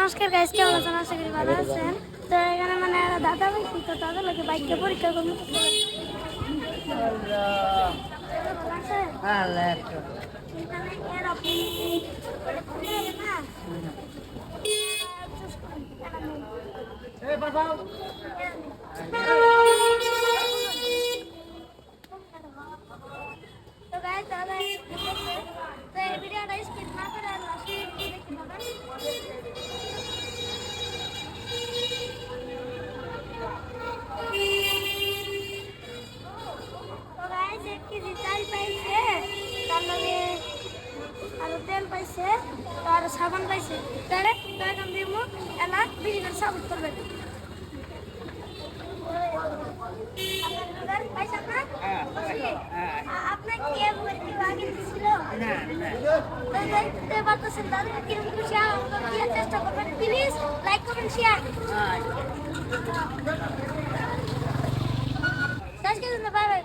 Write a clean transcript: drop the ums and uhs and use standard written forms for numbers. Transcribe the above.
নমস্কার গাইস, কেমন আছেন? আশা করি ভালো আছেন। তো এখানে মানে দাদা ভাইছি, তো তাদের লোকে বাইকটা পরীক্ষা করবো। তো গাইস দাদা তো এই ভিডিওটা স্কিপ না করে লাস্ট দেখতে পাবেন। তো গাইস 1 কেজি চাল পাইছে, তার লগে আরো তেল পাইছে, আর সাবান পাইছে। তাহলে এখন দিব এলা বিড়ি করে সাবুত করবেন। পয়সা না আপনার কি আগে দিছিল না দেখতে পাচ্ছেন দাদা কিরকম খুশি আমাকে কি চেষ্টা করবেন। Please like comment share subscribe করতে পারবেন।